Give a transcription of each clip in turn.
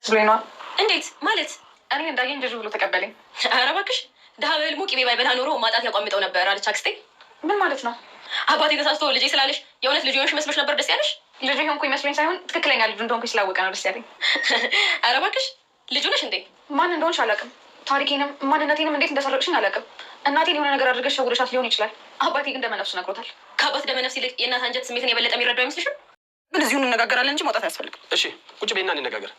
ስለና እንዴት ማለት እኔ እንዳየኝ ልጅ ብሎ ተቀበለኝ። ኧረ እባክሽ ድሀ በህልሙ ቅቤ ባይበላ ኖሮ ማጣት ያቋምጠው ነበር አለች አክስቴ። ምን ማለት ነው? አባቴ ተሳስቶ ልጄ ስላለሽ የእውነት ልጅ ሆንሽ መስሎሽ ነበር ደስ ያለሽ? ልጅ ሆንኩ ይመስለኝ ሳይሆን ትክክለኛ ልጅ እንደሆንኩ ስላወቀ ነው ደስ ያለኝ። ኧረ እባክሽ ልጁ ነሽ እንዴ? ማን እንደሆንሽ አላውቅም። ታሪኬንም ማንነቴንም እንዴት እንደሰረቅሽኝ አላውቅም። እናቴን የሆነ ነገር አድርገሽ ሸውደሻት ሊሆን ይችላል። አባቴ ግን ደመነፍሱ ነግሮታል። ከአባት ደመነፍስ ይልቅ የእናት አንጀት ስሜትን የበለጠ የሚረዳው አይመስልሽም? ምን እዚሁ እንነጋገራለን እንጂ መውጣት አያስፈልግም። እሺ ቁጭ በይና እንነጋገር።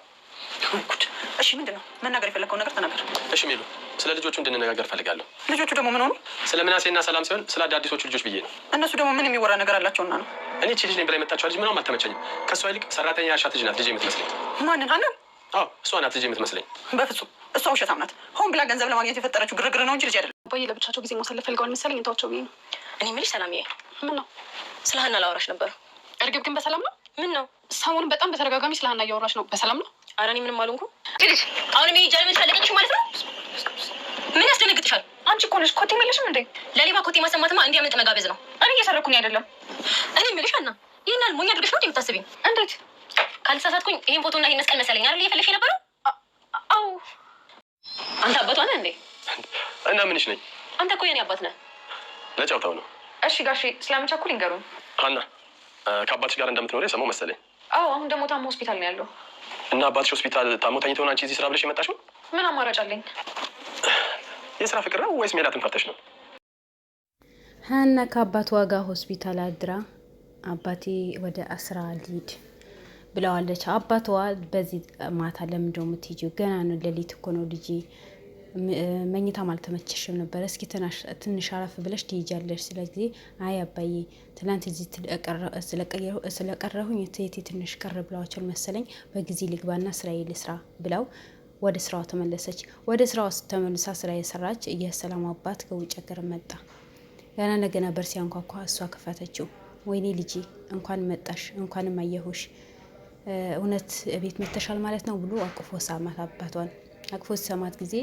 እሺ ምንድን ነው መናገር የፈለግከው ነገር ተናገር። እሺ ሚሉ ስለ ልጆቹ እንድንነጋገር ፈልጋለሁ። ልጆቹ ደግሞ ምን ሆኑ? ስለ ምናሴና ሰላም ሲሆን ስለ አዳዲሶቹ ልጆች ብዬ ነው። እነሱ ደግሞ ምን የሚወራ ነገር አላቸውና ነው? እኔ ቺ ልጅ ነኝ ብላ የመጣችው ልጅ ምንም አልተመቸኝም። ከእሷ ይልቅ ሰራተኛ ያሻት ልጅ ናት ልጅ የምትመስለኝ። ማንን? ሀናን? አዎ እሷ ናት ልጅ የምትመስለኝ። በፍጹም እሷ ውሸታም ናት። ሆን ብላ ገንዘብ ለማግኘት የፈጠረችው ግርግር ነው እንጂ ልጅ አይደለም። አባዬ ለብቻቸው ጊዜ ማሳለፍ ፈልገዋል መሰለኝ። እንተዋቸው ብዬ ነው። እኔ የምልሽ ሰላምዬ፣ ምን ነው? ስለ ሀና ላወራሽ ነበር። እርግብ ግን በሰላም ነው? ምን ነው ሰሞኑን በጣም በተደጋጋሚ ስለ ሀና እያወራሽ ነው። በሰላም ነው? ኧረ እኔ ምንም አልሆንኩም። አሁን ሜጃ ለምን ታለቀቅሽ ማለት ነው? ምን ያስደነግጥሻል? አንቺ እኮ ነሽ ኮቴ የለሽም እንዴ? ለሌባ ኮቴ ማሰማትማ እንዲያመልጥ መጋበዝ ነው። እኔ እየሰረኩኝ አይደለም። እኔ የምልሽ ሀና፣ ይህን ያህል ሞኝ አድርገሽ ነው የምታስቢኝ? እንዴት? ካልተሳሳትኩኝ ይህን ፎቶና ይህን መስቀል መሰለኝ አይደል እየፈለግሽ የነበረው? አዎ። አንተ አባቷ ነህ እንዴ? እና ምንሽ ነኝ? አንተ እኮ የኔ አባት ነህ። ለጫውታው ነው። እሺ ጋሼ ስለምቸኩል ይንገሩኝ። ሀና ከአባትሽ ጋር እንደምትኖሪ የሰማሁ መሰለኝ። አዎ አሁን ደግሞ ታሞ ሆስፒታል ነው ያለው። እና አባትሽ ሆስፒታል ታሞ ተኝተውን አንቺ እዚህ ስራ ብለሽ የመጣሽው? ምን አማራጭ አለኝ? የስራ ፍቅር ነው ወይስ ሜላትን ፈርተሽ ነው? ሀና ከአባቷ ጋር ሆስፒታል አድራ አባቴ ወደ አስራ ሊድ ብለዋለች። አባቷ በዚህ ማታ ለምንድን ነው የምትሄጂው? ገና ነው ሌሊት እኮ ነው ልጄ፣ መኝታም አልተመቸሽም ነበር። እስኪ ትንሽ አረፍ ብለሽ ትሄጃለሽ። ስለዚህ አይ አባዬ ትናንት እዚህ ስለቀረሁኝ እቴቴ ትንሽ ቀር ብለዋቸውን መሰለኝ በጊዜ ልግባና ስራዬ ልስራ ብለው ወደ ስራዋ ተመለሰች። ወደ ስራዋ ተመልሳ ስራ የሰራች የሰላም አባት ከውጭ ሀገር መጣ። ገና ለገና በር ሲያንኳኳ እሷ ከፈተችው። ወይኔ ልጄ እንኳን መጣሽ፣ እንኳንም አየሁሽ፣ እውነት ቤት መተሻል ማለት ነው ብሎ አቅፎ ሳማት። አባቷን አቅፎ ሲሰማት ጊዜ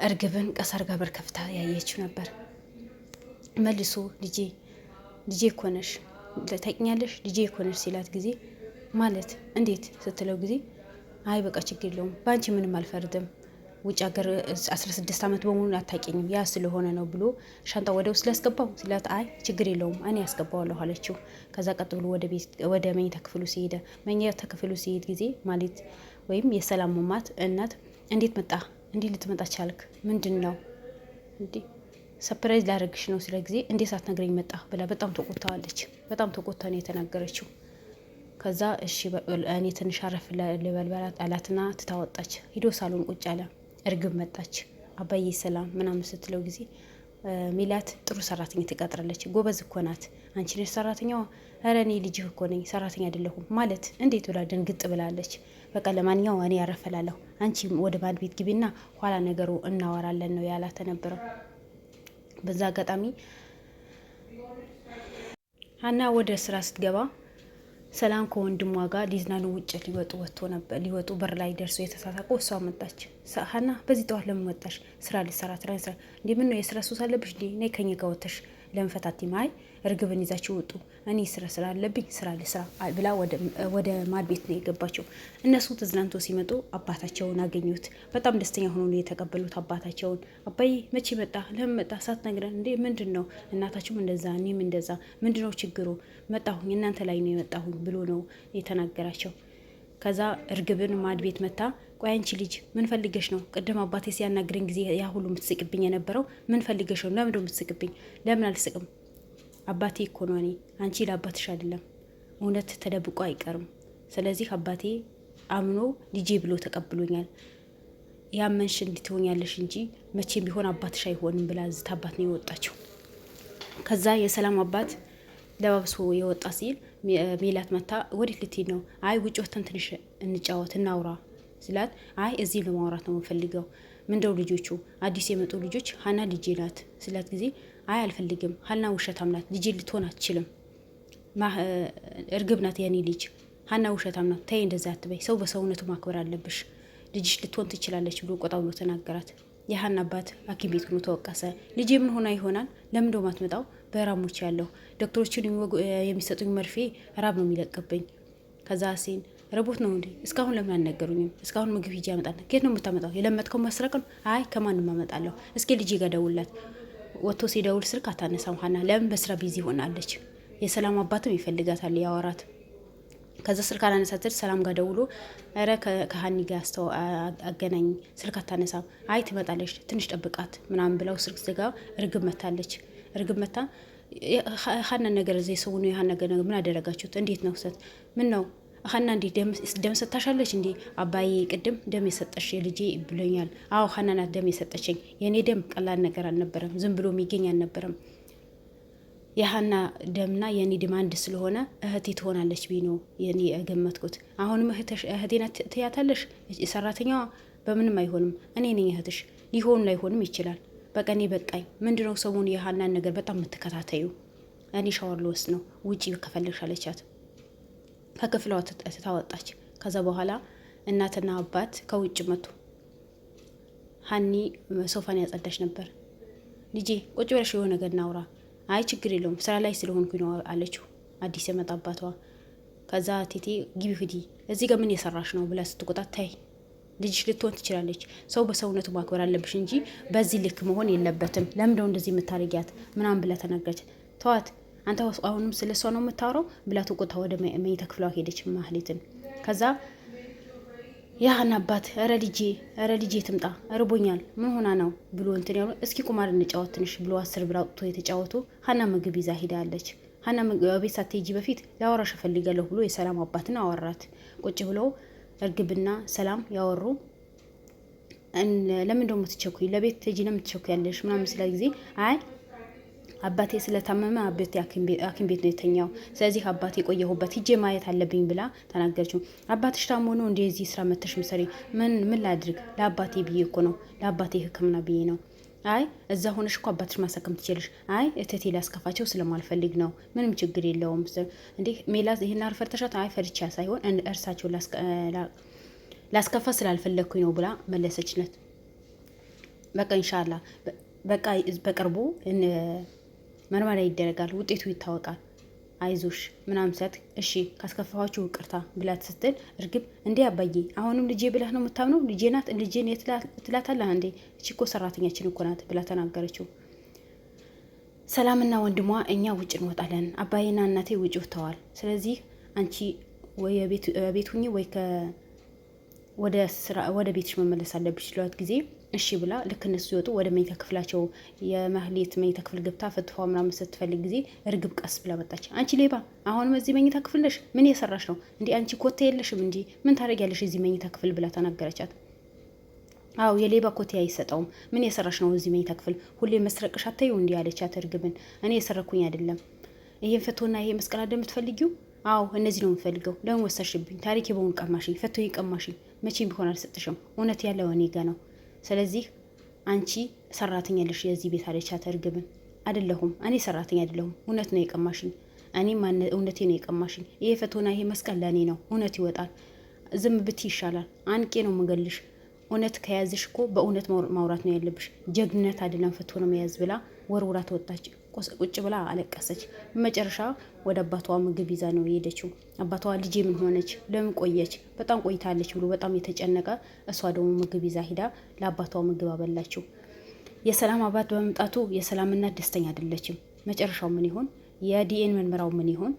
እርግብን ቀሳር ጋር በር ከፍታ ያየችው ነበር። መልሶ ልጄ እኮ ነሽ ታውቂኛለሽ፣ ልጄ እኮ ነሽ ሲላት ጊዜ ማለት እንዴት ስትለው ጊዜ አይ በቃ ችግር የለውም በአንቺ ምንም አልፈርድም፣ ውጭ ሀገር 16 ዓመት በሙሉ አታውቂኝም፣ ያ ስለሆነ ነው ብሎ ሻንጣ ወደ ውስጥ ሊያስገባው ሲላት አይ ችግር የለውም እኔ ያስገባዋለሁ አለችው። ከዛ ቀጥ ብሎ ወደ መኝታ ክፍሉ ሲሄድ ጊዜ ማለት ወይም የሰላም ማማት እናት እንዴት መጣ እንዲህ ልትመጣ ቻልክ? ምንድን ነው እንዲህ ሰፕራይዝ ላደርግሽ ነው ስለ ጊዜ እንዴት ሳትነግረኝ መጣ ብላ በጣም ተቆጣዋለች። በጣም ተቆጣ ነው የተናገረችው። ከዛ እሺ እኔ ትንሽ አረፍ ልበልበላት አላትና ትታወጣች። ሂዶ ሳሎን ቁጭ አለ። እርግብ መጣች። አባዬ ሰላም ምናምን ስትለው ጊዜ ሚላት ጥሩ ሰራተኛ ትቀጥራለች፣ ጎበዝ እኮ ናት። አንቺ ነሽ ሰራተኛዋ? ኧረ እኔ ልጅህ እኮ ነኝ፣ ሰራተኛ አይደለሁም ማለት እንዴት ብላ ድንግጥ ብላለች። በቃ ለማንኛውም እኔ ያረፈላለሁ፣ አንቺ ወደ ባንድ ቤት ግቢና ኋላ ነገሩ እናወራለን ነው ያላት ነበረው። በዛ አጋጣሚ ሀና ወደ ስራ ስትገባ ሰላም ከወንድሟ ጋር ሊዝናኑ ውጭ ሊወጡ በር ላይ ደርሶ የተሳሳቁ እሷ መጣች። ሀና በዚህ ጠዋት ለምን ወጣሽ? ስራ ልሰራ እንዲ ምን ነው የስራ ሱስ አለብሽ? ነይ ከኛ ጋር ወጥተሽ ለምፈታት ማይ እርግብን ይዛችሁ ወጡ። እኔ ስራ ስላለብኝ ስራ ልስራ ብላ ወደ ማድ ቤት ነው የገባቸው። እነሱ ተዝናንቶ ሲመጡ አባታቸውን አገኙት። በጣም ደስተኛ ሆኖ ነው የተቀበሉት አባታቸውን። አባዬ መቼ መጣ? ለምን መጣ ሳትነግረን እንዴ? ምንድን ነው? እናታችሁም እንደዛ እኔም እንደዛ፣ ምንድን ነው ችግሩ? መጣሁኝ እናንተ ላይ ነው የመጣሁኝ ብሎ ነው የተናገራቸው። ከዛ እርግብን ማድ ቤት መታ ቆይ አንቺ ልጅ ምን ፈልገሽ ነው? ቅድም አባቴ ሲያናግረኝ ጊዜ ያ ሁሉ የምትስቅብኝ የነበረው ምን ፈልገሽ ነው? ለምን የምትስቅብኝ? ለምን አልስቅም? አባቴ እኮ ነው እኔ፣ አንቺ ለአባትሽ አይደለም። እውነት ተደብቆ አይቀርም። ስለዚህ አባቴ አምኖ ልጄ ብሎ ተቀብሎኛል። ያመንሽ እንድትሆኛለሽ እንጂ መቼም ቢሆን አባትሽ አይሆንም ብላ ዝት አባት ነው የወጣችው። ከዛ የሰላም አባት ለባብሶ የወጣ ሲል ሜላት መታ ወዴት ልትሄድ ነው? አይ ውጭ ወተን ትንሽ እንጫወት እናውራ ስላት አይ እዚህ ለማውራት ነው የምፈልገው። ምንድነው ልጆቹ አዲስ የመጡ ልጆች ሀና ልጄ ናት ስላት ጊዜ አይ አልፈልግም፣ ሀና ውሸታም ናት፣ ልጄ ልትሆን አትችልም፣ እርግብ ናት የኔ ልጅ፣ ሀና ውሸታም ናት፣ ተይ እንደዛ አትበይ፣ ሰው በሰውነቱ ማክበር አለብሽ፣ ልጅሽ ልትሆን ትችላለች ብሎ ቆጣ ብሎ ተናገራት። የሀና አባት ሐኪም ቤት ሆኖ ተወቀሰ። ልጄ ምን ሆና ይሆናል? ለምን ደው ማትመጣው? በራሞች ያለው ዶክተሮችን የሚሰጡኝ መርፌ ራብ ነው የሚለቅብኝ። ከዛ ሲን ረቦት ነው እንዴ? እስካሁን ለምን አልነገሩኝም? እስካሁን ምግብ ሂጂ ያመጣል። ከየት ነው የምታመጣው? የለመጥከው መስረቅ ነው? አይ ከማንም አመጣለሁ። እስኪ ልጄ ጋር ደውላት። ወጥቶ ሲደውል ስልክ አታነሳም ሀና። ለምን? በስራ ቢዚ ሆናለች። የሰላም አባትም ይፈልጋታል ያወራት። ከዛ ስልክ አላነሳትል ሰላም ጋር ደውሎ ኧረ ከሀኒ ጋር አገናኝ፣ ስልክ አታነሳም። አይ ትመጣለች ትንሽ ጠብቃት ምናምን ብለው ስልክ ዘጋ። እርግብ መታለች። እርግብ መታ ሀናን ነገር እዚህ ሰው ነው የሀና ነገር ምን አደረጋችሁት? እንዴት ነው ሰት ምን ነው ሀና እንዴ ደም ሰጣሻለች እንዴ? አባዬ ቅድም ደም የሰጠሽ ልጄ ብሎኛል። አዎ ሀና ናት ደም የሰጠችኝ። የኔ ደም ቀላል ነገር አልነበረም፣ ዝም ብሎ የሚገኝ አልነበረም። የሀና ደምና የኔ ደም አንድ ስለሆነ እህቴ ትሆናለች ብዬ ነው የኔ ገመትኩት። አሁንም እህቴ ናት ትያታለሽ? ሰራተኛዋ በምንም አይሆንም። እኔ ነኝ እህትሽ። ሊሆን ላይሆንም ይችላል። በቃ እኔ በቃኝ። ምንድነው ሰሞኑን የሀናን ነገር በጣም የምትከታተዩ? እኔ ሻወር ልወስድ ነው፣ ውጪ ከፈለግሽ አለቻት። ከክፍሏ ታወጣች። ከዛ በኋላ እናትና አባት ከውጭ መጡ። ሀኒ ሶፋን ያጸዳች ነበር። ልጄ ቁጭ ብለሽ የሆነ ነገር እናውራ። አይ ችግር የለውም ስራ ላይ ስለሆንኩኝ ነው አለችው አዲስ የመጣ አባቷ። ከዛ ቴቴ ግቢ ሂዲ፣ እዚህ ጋር ምን የሰራሽ ነው ብላ ስትቆጣት፣ ታይ ልጅሽ ልትሆን ትችላለች፣ ሰው በሰውነቱ ማክበር አለብሽ እንጂ በዚህ ልክ መሆን የለበትም። ለምንድነው እንደዚህ የምታረጊያት ምናምን ብላ ተናገረች። ተዋት አንተ አሁንም ስለሷ ነው የምታወራው ብላ ተቆጣ። ወደ መኝታ ክፍሏ ሄደች ማህሌትን። ከዛ ያህን አባት ኧረ ልጄ ትምጣ እርቦኛል ምን ሆና ነው ብሎ እንትን ያሉ እስኪ ቁማር እንጫወት ትንሽ ብሎ 10 ብር አውጥቶ የተጫወቱ ሀና ምግብ ይዛ ሄዳለች። ሀና ቤት ሳትሄጂ በፊት ላወራሽ እፈልጋለሁ ብሎ የሰላም አባትን አወራት። ቁጭ ብሎ እርግብና ሰላም ያወሩ። ለምን ደሞ ትቸኩይ ለቤት ትሄጂ ነው የምትቸኩይ ያለሽ ምናምን ስለ ጊዜ አይ አባቴ ስለታመመ አባቴ ሐኪም ቤት ነው የተኛው። ስለዚህ አባቴ ቆየሁበት ሂጄ ማየት አለብኝ ብላ ተናገረችው። አባትሽ ታሞ ነው እንደዚህ ስራ መተሽ ምሰሪ? ምን ላድርግ? ለአባቴ ብዬ እኮ ነው፣ ለአባቴ ሕክምና ብዬ ነው። አይ እዛ ሆነሽ እኮ አባትሽ ማሳከም ትችልሽ። አይ እቴቴ ላስከፋቸው ስለማልፈልግ ነው። ምንም ችግር የለውም። እንዴ ሜላት ይሄን አርፈርተሻት? አይ ፈርቻ ሳይሆን እርሳቸው ላስከፋ ስላልፈለግኩኝ ነው ብላ መለሰችለት። በቃ ኢንሻአላህ በቃ በቅርቡ ምርመራ ይደረጋል፣ ውጤቱ ይታወቃል፣ አይዞሽ ምናምን ሰት እሺ ካስከፋኋችሁ ይቅርታ ብላት ስትል እርግብ እንዴ አባዬ አሁንም ልጄ ብለህ ነው የምታምነው? ልጄ ናት ልጄን ትላታለህ እንዴ? እቺ እኮ ሰራተኛችን እኮ ናት ብላ ተናገረችው። ሰላምና ወንድሟ እኛ ውጭ እንወጣለን፣ አባዬና እናቴ ውጭ ወጥተዋል። ስለዚህ አንቺ ወይ ቤት ሁኚ ወይ ወደ ቤትሽ መመለስ አለብሽ ሲሏት ጊዜ እሺ ብላ ልክ እነሱ ሲወጡ ወደ መኝታ ክፍላቸው የማህሌት መኝታ ክፍል ገብታ ፍትፏ ምናምን ስትፈልግ ጊዜ እርግብ ቀስ ብላ መጣች። አንቺ ሌባ አሁንም እዚህ መኝታ ክፍል ነሽ? ምን እየሰራሽ ነው እንዴ? አንቺ ኮቴ የለሽም እንጂ ምን ታደርጊያለሽ እዚህ መኝታ ክፍል ብላ ተናገረቻት። አው የሌባ ኮቴ አይሰጠውም። ምን እየሰራሽ ነው እዚህ መኝታ ክፍል? ሁሌ መስረቅሽ አታዩ እንዴ አለቻት እርግብን። እኔ የሰረኩኝ አይደለም። ይሄን ፈቶና ይሄ መስቀል እንደምትፈልጊው? አው እነዚህ ነው የምፈልገው። ለምን ወሰድሽብኝ? ታሪኬ በውን ቀማሽኝ፣ ፈቶኝ ቀማሽኝ። መቼም ቢሆን አልሰጥሽም። እውነት ያለው እኔ ጋ ነው። ስለዚህ አንቺ ሰራተኛ ልሽ የዚህ ቤት አለቻት እርግብን። አይደለሁም እኔ ሰራተኛ አይደለሁም፣ እውነት ነው የቀማሽኝ። እኔም እውነቴ ነው የቀማሽኝ። ይሄ ፈቶና ይሄ መስቀል ለእኔ ነው። እውነት ይወጣል። ዝም ብት ይሻላል። አንቄ ነው የምገልሽ። እውነት ከያዝሽ እኮ በእውነት ማውራት ነው ያለብሽ። ጀግነት አይደለም ፈቶ ነው መያዝ ብላ ወርውራ ተወጣች። ቁጭ ብላ አለቀሰች። በመጨረሻ ወደ አባቷ ምግብ ይዛ ነው የሄደችው። አባቷ ልጄ ምን ሆነች? ለምን ቆየች? በጣም ቆይታለች ብሎ በጣም የተጨነቀ፣ እሷ ደግሞ ምግብ ይዛ ሂዳ ለአባቷ ምግብ አበላችው። የሰላም አባት በመምጣቱ የሰላም እናት ደስተኛ አይደለችም። መጨረሻው ምን ይሆን? የዲኤን ምርመራው ምን ይሆን?